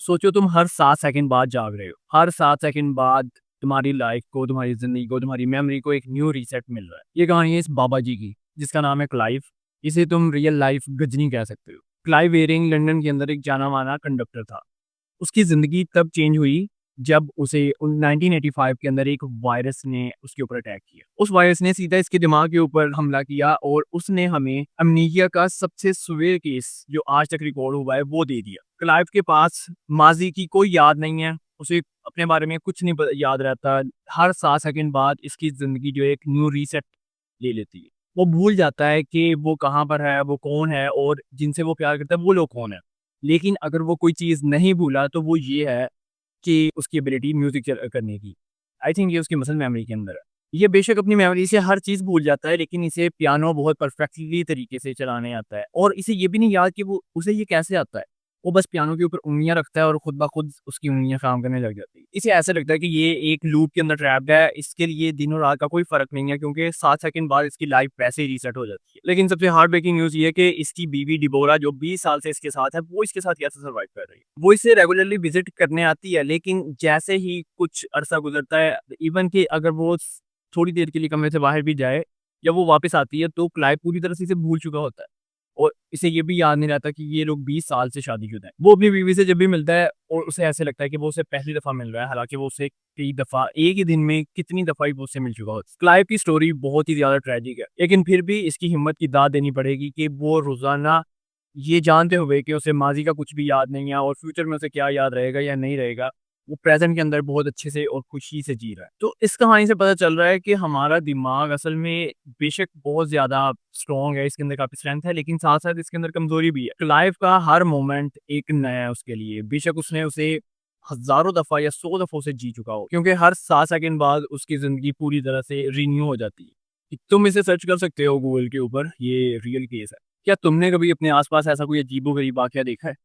सोचो तुम हर 7 सेकंड बाद जाग रहे हो। हर 7 सेकंड बाद तुम्हारी लाइफ को, तुम्हारी ज़िंदगी को, तुम्हारी मेमोरी को एक न्यू रीसेट मिल रहा है। ये कहानी है इस बाबा जी की, जिसका नाम है क्लाइव। इसे तुम रियल लाइफ गजनी कह सकते हो। क्लाइव एयरिंग लंदन के अंदर एक जाना-माना कंडक्टर था। उसकी ज़िंदगी तब चेंज हुई जब उसे 1985 के अंदर एक वायरस ने उसके ऊपर अटैक किया। उस वायरस ने सीधा इसके दिमाग के ऊपर हमला किया और उसने हमें अमनीशिया का सबसे सीवियर केस जो आज तक रिकॉर्ड हुआ है वो दे दिया। क्लाइव के पास माज़ी की कोई याद नहीं है, उसे अपने बारे में कुछ नहीं याद रहता। हर 7 सेकंड बाद इसकी ज़िंदगी जो है एक न्यू रीसेट ले लेती है। वो भूल जाता है कि वो कहाँ पर है, वो कौन है और जिनसे वो प्यार करता है वो लोग कौन है। लेकिन अगर वो कोई चीज़ नहीं भूला तो वो ये है कि उसकी एबिलिटी म्यूज़िक करने की। आई थिंक ये उसकी मसल मेमोरी के अंदर है। ये बेशक अपनी मेमोरी से हर चीज़ भूल जाता है, लेकिन इसे पियानो बहुत परफेक्टली तरीके से चलाने आता है और इसे ये भी नहीं याद कि वो उसे ये कैसे आता है। वो बस पियानो के ऊपर उँगलियाँ रखता है और खुद ब खुद उसकी उँगलियाँ काम करने लग जाती हैं। इसे ऐसा लगता है कि ये एक लूप के अंदर ट्रैप्ड है, इसके लिए दिन और रात का कोई फ़र्क नहीं है क्योंकि 7 सेकंड बाद इसकी लाइफ़ वैसे ही रीसेट हो जाती है। लेकिन सबसे हार्ट ब्रेकिंग न्यूज़ ये है कि इसकी बीवी डिबोरा जो 20 साल से इसके साथ है, वो इसके साथ कैसे सर्वाइव कर रही है। वो इसे रेगुलरली विज़िट करने आती है, लेकिन जैसे ही कुछ अरसा गुज़रता है, इवन कि अगर वो थोड़ी देर के लिए कमरे से बाहर भी जाए, जब वो वापस आती है तो क्लाइव पूरी तरह से इसे भूल चुका होता है। और इसे ये भी याद नहीं रहता कि ये लोग 20 साल से शादीशुदा हैं। वो अपनी बीवी से जब भी मिलता है और उसे ऐसे लगता है कि वो उसे पहली दफ़ा मिल रहा है, हालाँकि वो उसे कई दफ़ा एक ही दिन में कितनी दफ़ा ही वो उससे मिल चुका हो। क्लाइव की स्टोरी बहुत ही ज़्यादा ट्रेजिक है, लेकिन फिर भी इसकी हिम्मत की दाद देनी पड़ेगी कि वो रोज़ाना ये जानते हुए कि उसे माज़ी का कुछ भी याद नहीं है और फ्यूचर में उसे क्या याद रहेगा या नहीं रहेगा, वो प्रेज़ेंट के अंदर बहुत अच्छे से और खुशी से जी रहा है। तो इस कहानी से पता चल रहा है कि हमारा दिमाग असल में बेशक बहुत ज़्यादा स्ट्रॉन्ग है, इसके अंदर काफ़ी स्ट्रेंथ है, लेकिन साथ-साथ इसके अंदर कमज़ोरी भी है। लाइफ़ का हर मोमेंट एक नया है उसके लिए, बेशक उसने उसे हज़ारों दफ़ा या 100 दफ़ा उसे जी चुका हो, क्योंकि हर 7 सेकंड बाद उसकी ज़िंदगी पूरी तरह से रिन्यू हो जाती है। तुम इसे सर्च कर सकते हो गूगल के ऊपर, ये रियल केस है। क्या तुमने कभी अपने आस-पास ऐसा कोई अजीबो-गरीब वाक़या देखा है?